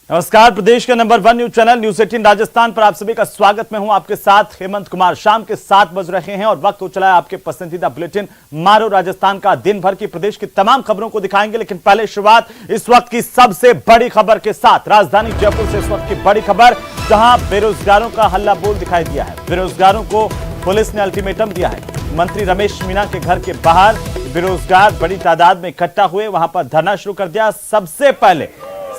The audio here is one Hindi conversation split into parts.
नमस्कार, प्रदेश के number 1 news channel news 18 Rajasthan पर आप सभी का स्वागत। मैं हूं आपके साथ हेमंत कुमार। शाम के 7 बज रहे हैं और वक्त हो चला है आपके पसंदीदा बुलेटिन मारो राजस्थान का। दिन भर की प्रदेश की तमाम खबरों को दिखाएंगे, लेकिन पहले शुरुआत इस वक्त की सबसे बड़ी खबर के साथ। राजधानी जयपुर से इस वक्त की बड़ी खबर, जहां बेरोजगारों का हल्ला बोल दिखाई दिया है। बेरोजगारों को पुलिस ने अल्टीमेटम दिया है। मंत्री रमेश मीणा के घर के बाहर बेरोजगार बड़ी तादाद में इकट्ठा हुए, वहां पर धरना शुरू कर दिया। सबसे पहले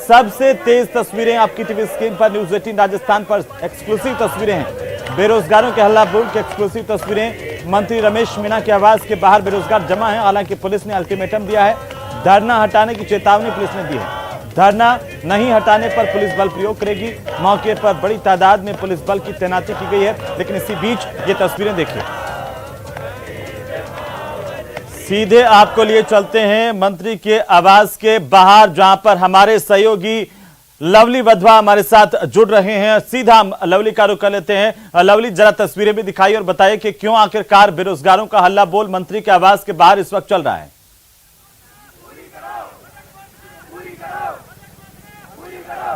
सबसे तेज तस्वीरें आपकी टीवी स्क्रीन पर न्यूज 18 राजस्थान पर एक्सक्लूसिव तस्वीरें हैं। बेरोजगारों के हल्ला बोल की एक्सक्लूसिव तस्वीरें। मंत्री रमेश मीणा के आवास के बाहर बेरोजगार जमा है। हालांकि पुलिस ने अल्टीमेटम दिया है, धरना हटाने की चेतावनी पुलिस ने दी है। धरना नहीं हटाने पर पुलिस बल प्रयोग करेगी। मौके पर बड़ी तादाद में पुलिस बल की तैनाती की गई है। लेकिन इसी बीच ये तस्वीरें देखिए, सीधे आपको लिए चलते हैं मंत्री के आवास के बाहर, जहां पर हमारे सहयोगी लवली वधवा हमारे साथ जुड़ रहे हैं। सीधा हम लवली का रुख कर लेते हैं। लवली, जरा तस्वीरें भी दिखाइए और बताइए कि क्यों आखिरकार बेरोजगारों का हल्ला बोल मंत्री के आवास के बाहर इस वक्त चल रहा है।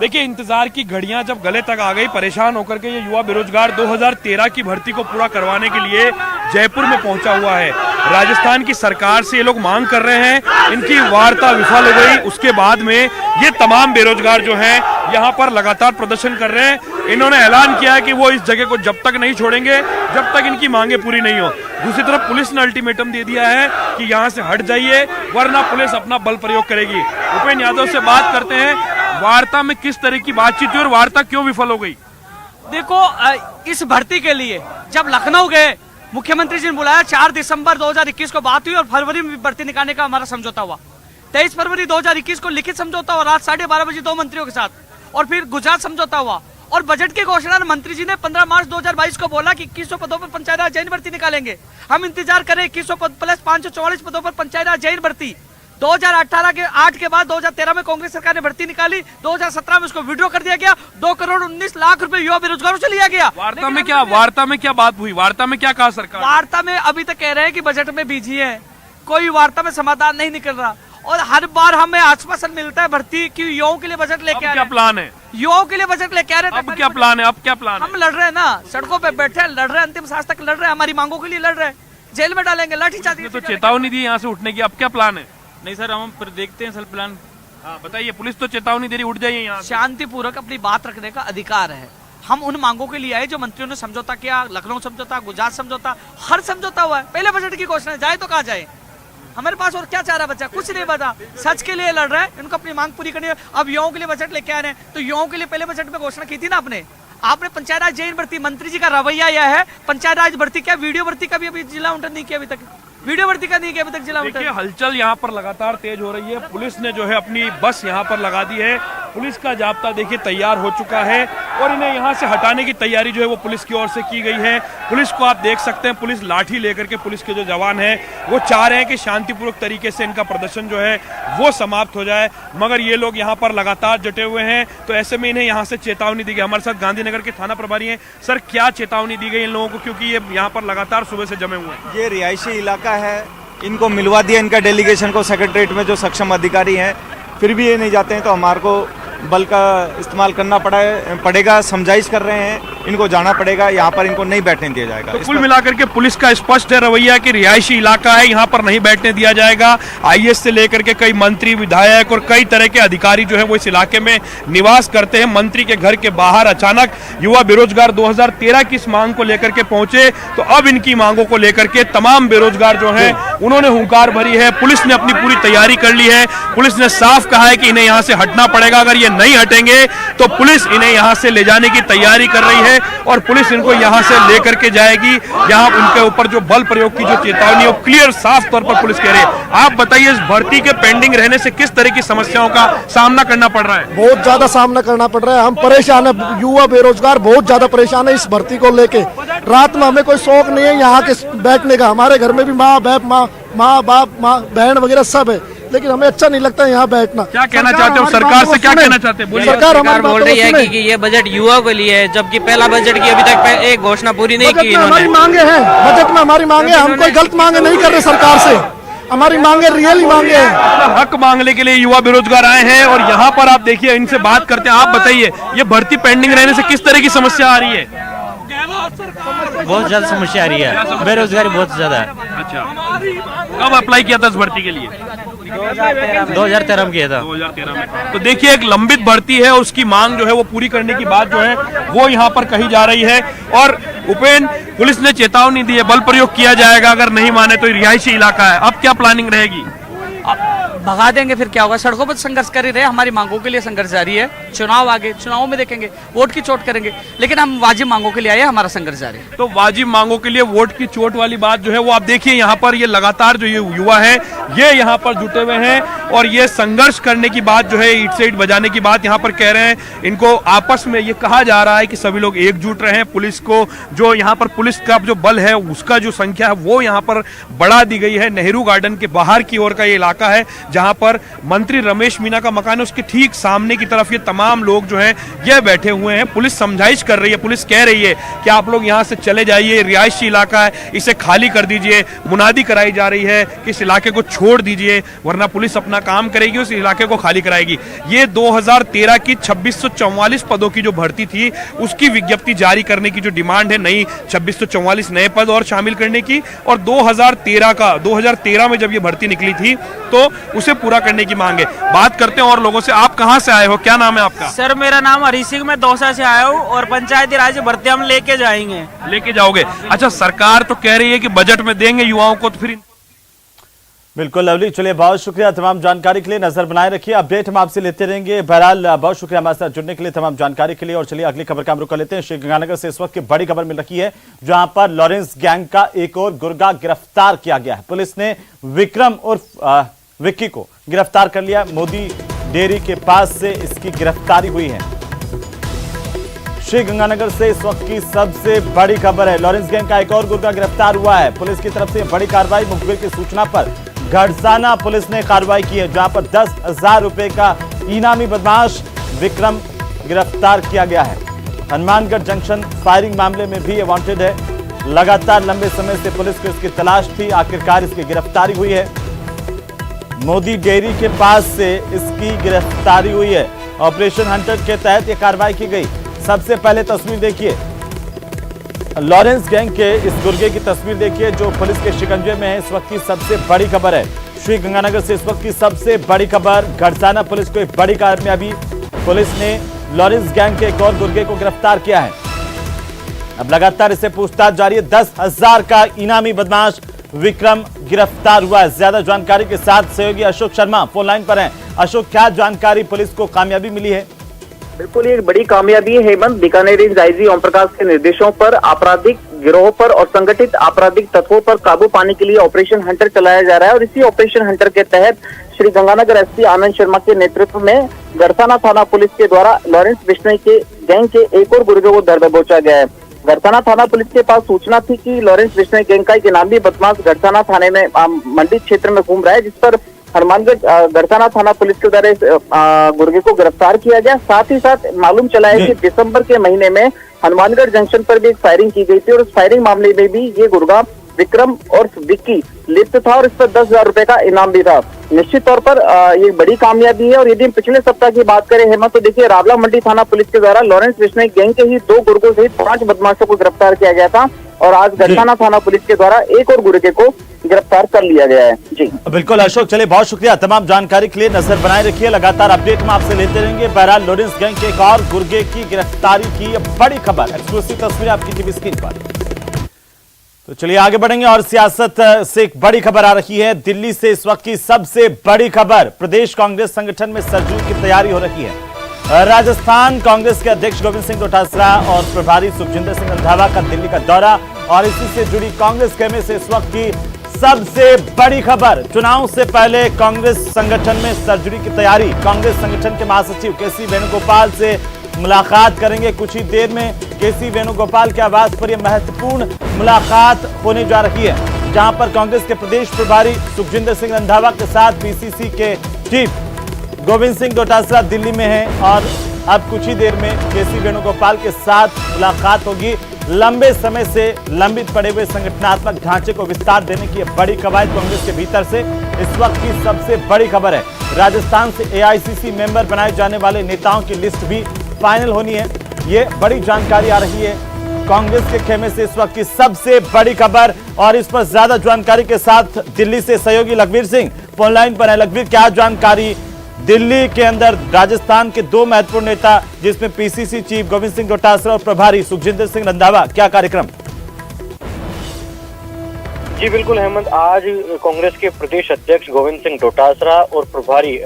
देखिए, इंतजार की घड़ियां जब गले तक आ गई, परेशान होकर के ये युवा बेरोजगार 2013 की भर्ती को पूरा करवाने के लिए जयपुर में पहुंचा हुआ है। राजस्थान की सरकार से ये लोग मांग कर रहे हैं, इनकी वार्ता विफल हो गई। उसके बाद में ये तमाम बेरोजगार जो हैं यहाँ पर लगातार प्रदर्शन कर रहे हैं। इन्होंने ऐलान किया है कि वो इस जगह को जब तक नहीं छोड़ेंगे जब तक इनकी मांगे पूरी नहीं हो। दूसरी तरफ पुलिस ने अल्टीमेटम दे दिया है कि यहाँ से हट जाइए, वरना पुलिस अपना बल प्रयोग करेगी। उपेंद्र यादव से बात करते हैं, वार्ता में किस तरह की बातचीत हुई और वार्ता क्यों विफल हो गई? देखो, इस भर्ती के लिए जब लखनऊ गए, मुख्यमंत्री जी ने बुलाया। 4 दिसंबर 2021 को बात हुई और फरवरी में भर्ती निकालने का हमारा समझौता हुआ। 23 फरवरी 2021 को लिखित समझौता हुआ, रात 12:30 बजे 2 मंत्रियों के साथ, और फिर गुजरात समझौता हुआ। और बजट की घोषणा मंत्री जी ने 15 मार्च 2022 को बोला कि 2100 पदों पर पंचायत राज जैन भर्ती निकालेंगे। हम इंतजार करें 2100 पद प्लस 544 पदों पर पंचायत राज जैन भर्ती। 2018 के 8 के बाद 2013 में कांग्रेस सरकार ने भर्ती निकाली। 2017 में उसको विड्रॉ कर दिया गया। 2,19,00,000 रुपए युवा बेरोजगारों से लिया गया। वार्ता में क्या बात हुई? वार्ता में क्या कहा सरकार? वार्ता में अभी तक कह रहे हैं कि बजट में बिजी है, कोई वार्ता में समाधान नहीं निकल रहा। और हर बार हमें आश्वासन मिलता है भर्ती की युवाओं के लिए बजट लेके आ रहे हैं। क्या प्लान है? युवाओं के लिए बजट लेके आ रहे हैं। अब क्या प्लान है? अब क्या प्लान है? हम लड़ रहे हैं ना, सड़कों पे बैठे हैं, लड़ रहे हैं, अंतिम सांस तक लड़ रहे हैं, हमारी मांगों के लिए लड़ रहे हैं। जेल में डालेंगे, लाठीचार्ज। तो चेतावनी दी यहाँ से उठने की, अब क्या प्लान है? नहीं सर, हम फिर देखते हैं सर प्लान। हाँ बताइए, पुलिस तो चेतावनी दे रही, उठ जाइए यहाँ से। शांतिपूर्वक अपनी बात रखने का अधिकार है। हम उन मांगों के लिए आए जो मंत्रियों ने समझौता किया। लखनऊ समझौता, गुजरात समझौता, हर समझौता हुआ है। पहले बजट की घोषणा जाए तो कहाँ जाए? हमारे पास और क्या चारा बचा? कुछ नहीं बचा। सच के लिए लड़ रहे हैं, इनको अपनी मांग पूरी करनी है। अब युवाओं के लिए बजट लेके आ रहे हैं, तो युवाओं के लिए पहले बजट में घोषणा की थी ना आपने पंचायत राज जैन भर्ती। मंत्री जी का रवैया यह है, पंचायत राज भर्ती क्या, वीडियो भर्ती का भी अभी जिला आवंटन नहीं किया अभी तक। वीडियो भर्ती का नहीं किया अभी तक जिला आवंटन। देखिए, हलचल यहाँ पर लगातार तेज हो रही है। पुलिस ने जो है अपनी बस यहाँ पर लगा दी है। पुलिस का जाब्ता देखिए तैयार हो चुका है और इन्हें यहाँ से हटाने की तैयारी जो है वो पुलिस की ओर से की गई है। पुलिस को आप देख सकते हैं, पुलिस लाठी लेकर के, पुलिस के जो जवान हैं वो चाह रहे हैं कि शांतिपूर्वक तरीके से इनका प्रदर्शन जो है वो समाप्त हो जाए, मगर ये लोग यहाँ पर लगातार जुटे हुए हैं। तो ऐसे में इन्हें यहाँ से चेतावनी दी गई। हमारे साथ गांधीनगर के थाना प्रभारी हैं। सर, क्या चेतावनी दी गई इन लोगों को, क्योंकि ये यहाँ पर लगातार सुबह से जमे हुए हैं? ये रिहायशी इलाका है, इनको मिलवा दिया इनका डेलीगेशन को सेक्रेटरीट में जो सक्षम अधिकारी हैं, फिर भी ये नहीं जाते हैं तो हमारे को बल का इस्तेमाल करना पड़ेगा। समझाइश कर रहे हैं, इनको जाना पड़ेगा, यहाँ पर इनको नहीं बैठने दिया जाएगा। तो कुल मिलाकर के पुलिस का स्पष्ट है रवैया कि रिहायशी इलाका है, यहाँ पर नहीं बैठने दिया जाएगा। आईएएस से लेकर के कई मंत्री, विधायक और कई तरह के अधिकारी जो है वो इस इलाके में निवास करते हैं। मंत्री के घर के बाहर अचानक युवा बेरोजगार 2013 की इस मांग को लेकर के पहुंचे, तो अब इनकी मांगों को लेकर के तमाम बेरोजगार जो है उन्होंने हुंकार भरी है। पुलिस ने अपनी पूरी तैयारी कर ली है। पुलिस ने साफ कहा है कि इन्हें यहाँ से हटना पड़ेगा। अगर ये नहीं हटेंगे तो पुलिस इन्हें यहाँ से ले जाने की तैयारी कर रही है और पुलिस इनको यहाँ से लेकर के जाएगी। यहाँ उनके ऊपर जो बल प्रयोग की जो चेतावनी है क्लियर साफ तौर पर पुलिस कह रही है। आप बताइए, इस भर्ती के पेंडिंग रहने से किस तरह की समस्याओं का सामना करना पड़ रहा है? बहुत ज्यादा सामना करना पड़ रहा है। हम परेशान है, युवा बेरोजगार बहुत ज्यादा परेशान है इस भर्ती को लेके। रात में हमें कोई शौक नहीं है यहाँ के बैठने का। हमारे घर में भी माँ बाप बहन वगैरह सब है, लेकिन हमें अच्छा नहीं लगता यहाँ बैठना। क्या कहना चाहते हो सरकार से, क्या कहना चाहते हैं? सरकार बोल रही है कि ये बजट युवाओं के लिए है, जबकि पहला बजट की अभी तक एक घोषणा पूरी नहीं की इन्होंने। हमारी मांगे हैं, बजट में हमारी मांगे, हम कोई गलत मांगे नहीं कर रहे सरकार से। हमारी मांगे रियली मांगे हैं। अपना हक मांगने के लिए युवा बेरोजगार आए हैं और यहाँ पर आप देखिए इनसे बात करते हैं। आप बताइए ये भर्ती पेंडिंग रहने से किस तरह की समस्या आ रही है? बहुत ज्यादा समस्या आ रही है, बेरोजगारी बहुत ज्यादा है। अच्छा, कब अप्लाई किया था इस भर्ती के लिए? 2013 में किया था। 2013 में। तो देखिए एक लंबित भर्ती है, उसकी मांग जो है वो पूरी करने की बात जो है वो यहाँ पर कही जा रही है। और उपेन, पुलिस ने चेतावनी दी है, बल प्रयोग किया जाएगा अगर नहीं माने तो। रिहायशी इलाका है, अब क्या प्लानिंग रहेगी? भगा देंगे फिर क्या होगा? सड़कों पर संघर्ष कर ही रहे, हमारी मांगों के लिए संघर्ष जारी है। चुनाव आगे, चुनावों में देखेंगे, वोट की चोट करेंगे, लेकिन हम वाजिब मांगों के लिए आए हैं, हमारा संघर्ष जारी है। तो वाजिब मांगों के लिए वोट की चोट वाली बात जो है वो आप देखिए यहाँ पर ये लगातार जो ये युवा है ये यहाँ पर जुटे हुए हैं और ये संघर्ष करने की बात जो है, ईट से ईट बजाने की बात यहाँ पर कह रहे हैं। इनको आपस में ये कहा जा रहा है कि सभी लोग एकजुट रहे हैं। पुलिस को जो यहाँ पर पुलिस का जो बल है उसका जो संख्या है वो यहाँ पर बढ़ा दी गई है। नेहरू गार्डन के बाहर की ओर का ये इलाका है जहाँ पर मंत्री रमेश मीना का मकान है, उसके ठीक सामने की तरफ ये तमाम लोग जो हैं ये बैठे हुए हैं। पुलिस समझाइश कर रही है, पुलिस कह रही है कि आप लोग यहाँ से चले जाइए, रिहायशी इलाका है, इसे खाली कर दीजिए। मुनादी कराई जा रही है कि इस इलाके को छोड़ दीजिए वरना पुलिस अपना काम करेगी, उस इलाके को खाली कराएगी। ये 2013 की 2644 पदों की जो भर्ती थी उसकी विज्ञप्ति जारी करने की जो डिमांड है, नई 2644 नए पद और शामिल करने की, और 2013 में जब ये भर्ती निकली थी तो उसे पूरा करने की मांग है। बात करते हैं और लोगों से। आप कहां से आए हो, क्या नाम है आपका? सर मेरा नाम हरी सिंह, मैं दौसा से आया हूँ और पंचायती राज भर्ती हम लेके जाएंगे। लेके जाओगे? अच्छा, सरकार तो कह रही है कि बजट में देंगे युवाओं को, तो फिर बिल्कुल लवली, चलिए बहुत शुक्रिया तमाम जानकारी के लिए। नजर बनाए रखिए, अपडेट हम आपसे लेते रहेंगे। बहरहाल बहुत शुक्रिया हमारे साथ जुड़ने के लिए, तमाम जानकारी के लिए। और चलिए अगली खबर का हम रुख कर लेते हैं। श्रीगंगानगर से इस वक्त की बड़ी खबर मिल रही है जहां पर लॉरेंस गैंग का एक और गुर्गा गिरफ्तार किया गया है। पुलिस ने विक्रम उर्फ विक्की को गिरफ्तार कर लिया। मोदी डेयरी के पास से इसकी गिरफ्तारी हुई है। श्रीगंगानगर से इस वक्त की सबसे बड़ी खबर है, लॉरेंस गैंग का एक और गुर्गा गिरफ्तार हुआ है। पुलिस की तरफ से बड़ी कार्रवाई। मुखबिर की सूचना पर घड़साना पुलिस ने कार्रवाई की है जहां पर 10,000 रुपए का इनामी बदमाश विक्रम गिरफ्तार किया गया है। हनुमानगढ़ जंक्शन फायरिंग मामले में भी ये वांटेड है। लगातार लंबे समय से पुलिस को इसकी तलाश थी, आखिरकार इसकी गिरफ्तारी हुई है। मोदी डेयरी के पास से इसकी गिरफ्तारी हुई है। ऑपरेशन हंटर के तहत यह कार्रवाई की गई। सबसे पहले तस्वीर देखिए, लॉरेंस गैंग के इस गुर्गे की तस्वीर देखिए जो पुलिस के शिकंजे में है। इस वक्त की सबसे बड़ी खबर है श्रीगंगानगर से इस वक्त की सबसे बड़ी खबर। घड़साना पुलिस को एक बड़ी कामयाबी, पुलिस ने लॉरेंस गैंग के एक और गुर्गे को गिरफ्तार किया है। अब लगातार इससे पूछताछ जारी है। 10,000 का इनामी बदमाश विक्रम गिरफ्तार हुआ है। ज्यादा जानकारी के साथ सहयोगी अशोक शर्मा फोन लाइन पर हैं। अशोक, क्या जानकारी, पुलिस को कामयाबी मिली है? बिल्कुल ये बड़ी कामयाबी है हेमंत। बीकानेर रेंज आईजी ओम प्रकाश के निर्देशों पर आपराधिक गिरोह पर और संगठित आपराधिक तत्वों पर काबू पाने के लिए ऑपरेशन हंटर चलाया जा रहा है और इसी ऑपरेशन हंटर के तहत श्रीगंगानगर एसपी आनंद शर्मा के नेतृत्व में गड़साना थाना पुलिस के द्वारा लॉरेंस बिश्नोई के गैंग के एक और गुर्गे को दर दबोचा गया है। गड़साना थाना पुलिस के पास सूचना थी कि लॉरेंस बिश्नोई गैंग का एक इनामी बदमाश गड़साना थाने में मंडी क्षेत्र में घूम रहा है, जिस पर हनुमानगढ़ गड़साना थाना पुलिस के द्वारा गुर्गे को गिरफ्तार किया गया। साथ ही साथ मालूम चला है कि दिसंबर के महीने में हनुमानगढ़ जंक्शन पर भी एक फायरिंग की गई थी और उस फायरिंग मामले में भी ये गुर्गा विक्रम और विक्की लिप्त था और इस पर 10,000 रुपए का इनाम भी था। निश्चित तौर पर ये बड़ी कामयाबी है। और यदि हम पिछले सप्ताह की बात करें हेमंत, तो देखिए रावला मंडी थाना पुलिस के द्वारा लॉरेंस बिश्नोई गैंग के ही 2 गुर्गों सहित 5 बदमाशों को गिरफ्तार किया गया था और आज गड़साना थाना पुलिस के द्वारा एक और गुर्गे को गिरफ्तार कर लिया गया है। जी बिल्कुल अशोक, चलिए बहुत शुक्रिया तमाम जानकारी के लिए। नजर बनाए रखिए, लगातार अपडेट हम आपसे लेते रहेंगे। बहरहाल लॉरेंस गैंग के एक और गुर्गे की गिरफ्तारी की बड़ी खबर, एक्सक्लूसिव तस्वीर आपकी टीवी स्क्रीन पर। तो चलिए आगे बढ़ेंगे और सियासत से एक बड़ी खबर आ रही है। दिल्ली से इस वक्त की सबसे बड़ी खबर, प्रदेश कांग्रेस संगठन में सर्जरी की तैयारी हो रही है। राजस्थान कांग्रेस के अध्यक्ष गोविंद सिंह डोटासरा और प्रभारी सुखजिंदर सिंह रंधावा का दिल्ली का दौरा और इसी से जुड़ी कांग्रेस खेमे से इस वक्त की सबसे बड़ी खबर। चुनाव से पहले कांग्रेस संगठन में सर्जरी की तैयारी। कांग्रेस संगठन के महासचिव केसी वेणुगोपाल से मुलाकात करेंगे कुछ ही देर में। केसी वेणुगोपाल के आवास पर यह महत्वपूर्ण मुलाकात होने जा रही है जहां पर कांग्रेस के प्रदेश प्रभारी सुखजिंदर सिंह रंधावा के साथ पीसीसी के चीफ गोविंद सिंह डोटासरा दिल्ली में हैं और अब कुछ ही देर में केसी वेणुगोपाल के साथ मुलाकात होगी। लंबे समय से लंबित पड़े हुए संगठनात्मक ढांचे को विस्तार देने की बड़ी कवायद कांग्रेस के भीतर से इस वक्त की सबसे बड़ी खबर है। राजस्थान से एआईसीसी मेंबर बनाए जाने वाले नेताओं की लिस्ट भी फाइनल होनी है। ये बड़ी जानकारी आ रही है कांग्रेस के खेमे से इस वक्त की सबसे बड़ी खबर। और इस पर ज्यादा जानकारी के साथ दिल्ली से सहयोगी लखवीर सिंह फोन लाइन पर है। लखवीर, क्या जानकारी दिल्ली के अंदर राजस्थान के दो महत्वपूर्ण नेता जिसमें पीसीसी चीफ गोविंद सिंह डोटासरा और प्रभारी सुखजिंदर सिंह रंधावा, क्या कार्यक्रम? जी बिल्कुल हेमंत, आज कांग्रेस के प्रदेश अध्यक्ष गोविंद सिंह डोटासरा और प्रभारी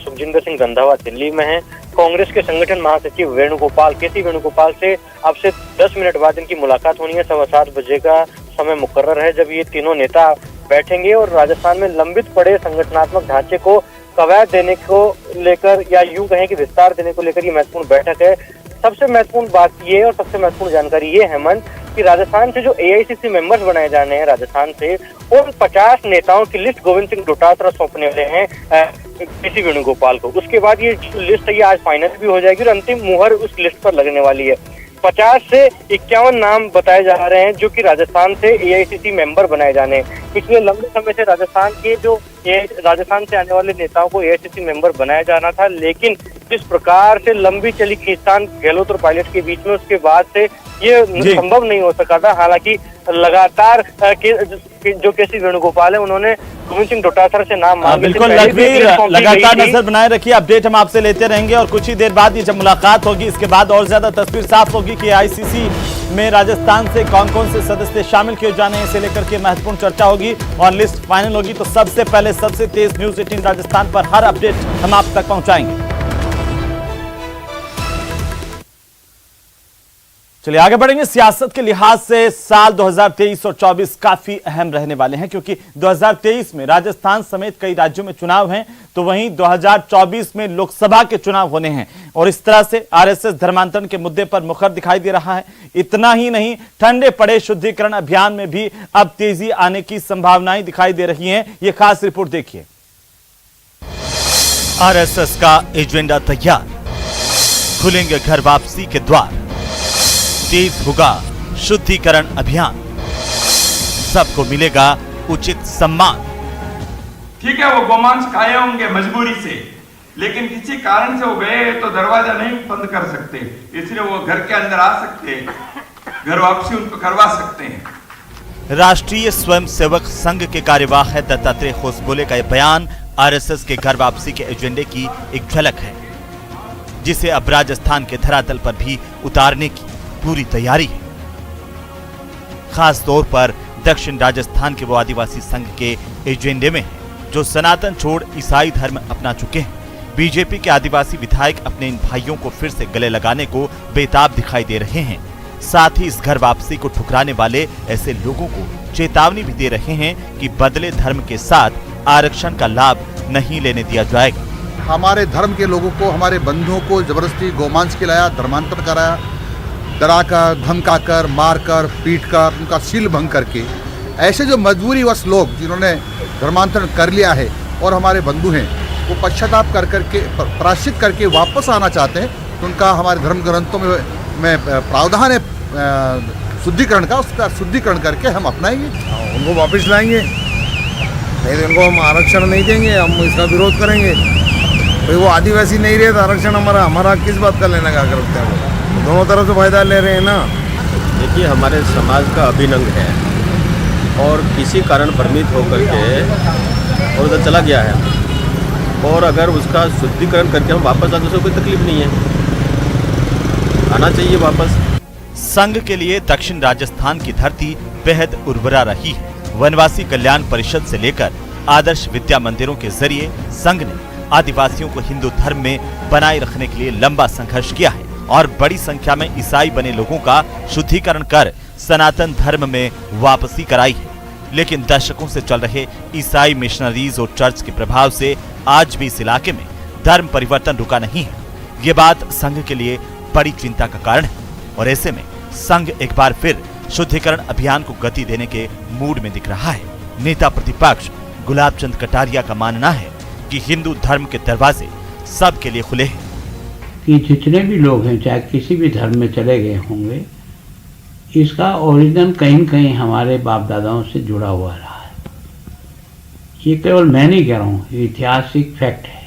सुखजिंदर सिंह रंधावा दिल्ली में हैं। कांग्रेस के संगठन महासचिव वेणुगोपाल केसी वेणुगोपाल से अब से 10 मिनट बाद इनकी मुलाकात होनी है। 7:15 बजे का समय मुकर्रर है जब ये तीनों नेता बैठेंगे और राजस्थान में लंबित पड़े संगठनात्मक ढांचे को कवायद देने को लेकर या यूं कहें कि विस्तार देने को लेकर ये महत्वपूर्ण बैठक है। सबसे महत्वपूर्ण बात ये और सबसे महत्वपूर्ण जानकारी ये हेमंत कि राजस्थान से जो एआईसीसी मेंबर्स बनाए जाने हैं राजस्थान से, उन 50 नेताओं की लिस्ट गोविंद सिंह डोटासरा सौंपने वाले हैं केसी वेणुगोपाल को। उसके बाद ये लिस्ट है आज फाइनल भी हो जाएगी और अंतिम मुहर उस लिस्ट पर लगने वाली है। 50 से 51 नाम बताए जा रहे हैं जो कि राजस्थान से एआईसीसी मेंबर बनाए जाने हैं। पिछले लंबे समय से राजस्थान से आने वाले नेताओं को एआईसीसी मेंबर बनाया जाना था, लेकिन जिस प्रकार से लंबी चली खींचतान गहलोत और पायलट के बीच में, उसके बाद से ये संभव नहीं हो सका था। हालांकि लगातार जो केसी वेणुगोपाल है उन्होंने गोविंद सिंह डोटासरा से नाम मांगे। बिल्कुल लखवीर, लगातार नजर बनाए रखिए, अपडेट हम आपसे लेते रहेंगे और कुछ ही देर बाद ये जब मुलाकात होगी इसके बाद और ज्यादा तस्वीर साफ होगी कि आईसीसी में राजस्थान से कौन कौन से सदस्य शामिल किए जाने हैं, इसे लेकर के महत्वपूर्ण चर्चा होगी और लिस्ट फाइनल होगी। तो सबसे पहले सबसे तेज न्यूज 18 राजस्थान पर हर अपडेट हम आप तक पहुंचाएंगे। चलिए आगे बढ़ेंगे। सियासत के लिहाज से साल 2023 और 24 काफी अहम रहने वाले हैं क्योंकि 2023 में राजस्थान समेत कई राज्यों में चुनाव हैं, तो वहीं 2024 में लोकसभा के चुनाव होने हैं और इस तरह से आरएसएस धर्मांतरण के मुद्दे पर मुखर दिखाई दे रहा है। इतना ही नहीं, ठंडे पड़े शुद्धिकरण अभियान में भी अब तेजी आने की संभावनाएं दिखाई दे रही हैं। ये खास रिपोर्ट देखिए। आरएसएस का एजेंडा तैयार, खुलेंगे घर वापसी के द्वार, तेज होगा शुद्धिकरण अभियान, सबको मिलेगा उचित सम्मान। ठीक है, वो गोमांस खाए होंगे मजबूरी से, लेकिन किसी कारण से वो गए तो दरवाजा नहीं बंद कर सकते, इसलिए वो घर के अंदर आ सकते हैं, घर वापसी उनको करवा सकते हैं। राष्ट्रीय स्वयंसेवक संघ के कार्यवाह दत्तात्रेय होसबोले का यह बयान आरएसएस के घर वापसी के एजेंडे की एक झलक है, जिसे अब राजस्थान के धरातल पर भी उतारने की पूरी तैयारी है। खास तौर पर दक्षिण राजस्थान के वो आदिवासी संघ के एजेंडे में है जो सनातन छोड़ ईसाई धर्म अपना चुके हैं। बीजेपी के आदिवासी विधायक अपने इन भाइयों को फिर से गले लगाने को बेताब दिखाई दे रहे हैं। साथ ही इस घर वापसी को ठुकराने वाले ऐसे लोगों को चेतावनी भी दे रहे हैं कि बदले धर्म के साथ आरक्षण का लाभ नहीं लेने दिया जाएगा। हमारे धर्म के लोगों को, हमारे बंधुओं को जबरदस्ती गोमांस खिलाया, धर्मांतर कराया, डराकर, धमकाकर, मारकर, पीटकर, उनका सील भंग करके, ऐसे जो मजबूरीवश लोग जिन्होंने धर्मांतरण कर लिया है और हमारे बंधु हैं, वो पश्चाताप कर करके प्रायश्चित करके वापस आना चाहते हैं, तो उनका हमारे धर्म ग्रंथों में प्रावधान है शुद्धिकरण का, उसका शुद्धिकरण करके हम अपनाएंगे, उनको वापस लाएंगे, नहीं तो उनको हम आरक्षण नहीं देंगे, हम इसका विरोध करेंगे। भाई वो आदिवासी नहीं रहे तो आरक्षण हमारा किस बात का लेने का करते हैं, वो दोनों तरफ से फायदा ले रहे हैं ना। देखिए, हमारे समाज का अभिनंग है और किसी कारण भ्रमित होकर के और उधर चला गया है, और अगर उसका शुद्धिकरण करके हम वापस आते तो कोई तकलीफ नहीं है, आना चाहिए वापस। संघ के लिए दक्षिण राजस्थान की धरती बेहद उर्वरा रही है। वनवासी कल्याण परिषद से लेकर आदर्श विद्या मंदिरों के जरिए संघ ने आदिवासियों को हिंदू धर्म में बनाए रखने के लिए लंबा संघर्ष किया है और बड़ी संख्या में ईसाई बने लोगों का शुद्धिकरण कर सनातन धर्म में वापसी कराई है। लेकिन दशकों से चल रहे ईसाई मिशनरीज और चर्च के प्रभाव से आज भी इस इलाके में धर्म परिवर्तन रुका नहीं है। ये बात संघ के लिए बड़ी चिंता का कारण है और ऐसे में संघ एक बार फिर शुद्धिकरण अभियान को गति देने के मूड में दिख रहा है। नेता प्रतिपक्ष गुलाब चंद कटारिया का मानना है कि हिंदू धर्म के दरवाजे सबके लिए खुले हैं। कि जितने भी लोग हैं, चाहे किसी भी धर्म में चले गए होंगे, इसका ओरिजिन कहीं न कहीं हमारे बाप दादाओं से जुड़ा हुआ रहा है। ये केवल मैं नहीं कह रहा हूँ, ये ऐतिहासिक फैक्ट है।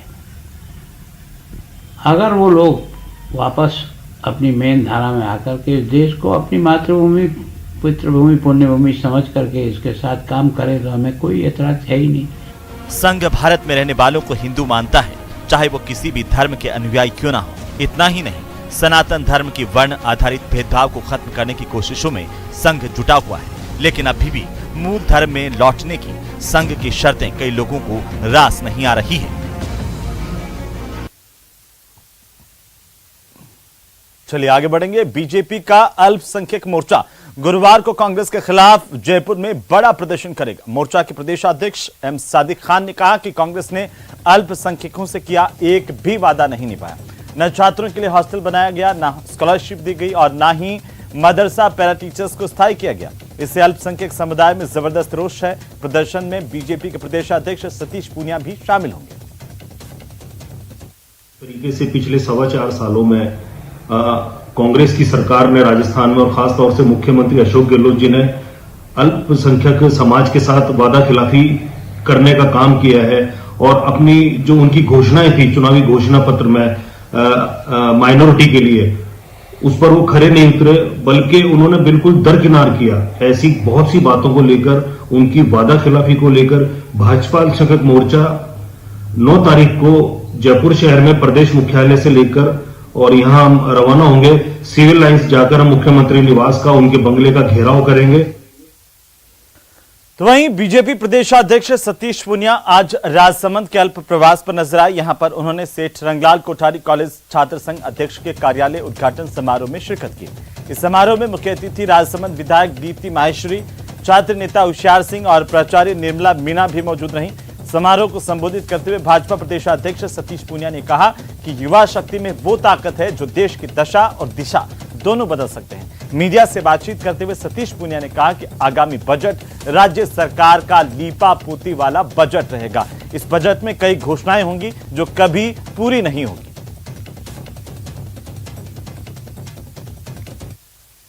अगर वो लोग वापस अपनी मेन धारा में आकर के देश को अपनी मातृभूमि, पितृभूमि, पुण्यभूमि समझ करके इसके साथ काम करें तो हमें कोई एतराज है ही नहीं। संघ भारत में रहने वालों को हिंदू मानता है, चाहे वो किसी भी धर्म के अनुयायी क्यों ना हो। इतना ही नहीं, सनातन धर्म की वर्ण आधारित भेदभाव को खत्म करने की कोशिशों में संघ जुटा हुआ है, लेकिन अभी भी मूल धर्म में लौटने की संघ की शर्तें कई लोगों को रास नहीं आ रही है। चलिए आगे बढ़ेंगे। बीजेपी का अल्पसंख्यक मोर्चा गुरुवार को कांग्रेस के खिलाफ जयपुर में बड़ा प्रदर्शन करेगा। मोर्चा के प्रदेशाध्यक्ष एम सादिक खान ने कहा कि कांग्रेस ने अल्पसंख्यकों से किया एक भी वादा नहीं निभाया। न छात्रों के लिए हॉस्टल बनाया गया, न स्कॉलरशिप दी गई और न ही मदरसा पैरा टीचर्स को स्थायी किया गया। इससे अल्पसंख्यक समुदाय में जबरदस्त रोष है। प्रदर्शन में बीजेपी के प्रदेशाध्यक्ष सतीश पूनिया भी शामिल होंगे। तरीके से पिछले 4.25 सालों में कांग्रेस की सरकार ने राजस्थान में और खास तौर से मुख्यमंत्री अशोक गहलोत जी ने अल्पसंख्यक समाज के साथ वादा खिलाफी करने का काम किया है और अपनी जो उनकी घोषणाएं थी चुनावी घोषणा पत्र में माइनॉरिटी के लिए, उस पर वो खरे नहीं उतरे, बल्कि उन्होंने बिल्कुल दरकिनार किया। ऐसी बहुत सी बातों को लेकर, उनकी वादा खिलाफी को लेकर भाजपा अल्पसंख्यक मोर्चा 9 तारीख को जयपुर शहर में प्रदेश मुख्यालय से लेकर और यहां हम रवाना होंगे। सिविल लाइंस जाकर हम मुख्यमंत्री निवास का, उनके बंगले का घेराव करेंगे। तो वहीं बीजेपी प्रदेशाध्यक्ष सतीश पूनिया आज राजसमंद के अल्प प्रवास पर नजर आए। यहां पर उन्होंने सेठ रंगलाल कोठारी कॉलेज छात्र संघ अध्यक्ष के कार्यालय उद्घाटन समारोह में शिरकत की। इस समारोह में मुख्य अतिथि राजसमंद विधायक दीप्ति माहेश्वरी, छात्र नेता होशियार सिंह और प्राचार्य निर्मला मीणा भी मौजूद रहीं। समारोह को संबोधित करते हुए भाजपा प्रदेशाध्यक्ष सतीश पूनिया ने कहा कि युवा शक्ति में वो ताकत है जो देश की दशा और दिशा दोनों बदल सकते हैं। मीडिया से बातचीत करते हुए सतीश पूनिया ने कहा कि आगामी बजट राज्य सरकार का लीपा पोती वाला बजट रहेगा। इस बजट में कई घोषणाएं होंगी जो कभी पूरी नहीं होगी।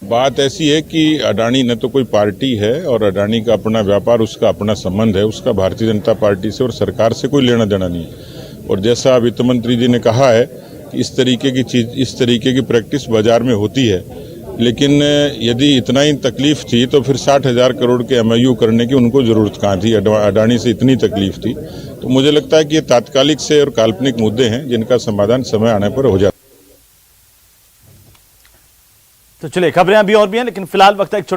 बात ऐसी है कि अडानी न तो कोई पार्टी है और अडानी का अपना व्यापार, उसका अपना संबंध है, उसका भारतीय जनता पार्टी से और सरकार से कोई लेना देना नहीं है। और जैसा वित्त मंत्री जी ने कहा है कि इस तरीके की चीज, इस तरीके की प्रैक्टिस बाजार में होती है, लेकिन यदि इतना ही तकलीफ थी तो फिर 60,000 करोड़ के MOU करने की उनको जरूरत कहाँ थी। अडानी से इतनी तकलीफ थी, तो मुझे लगता है कि ये तात्कालिक से और काल्पनिक मुद्दे हैं जिनका समाधान समय आने पर हो जाता है। तो चलिए खबरें अभी और भी हैं, लेकिन फिलहाल वक्त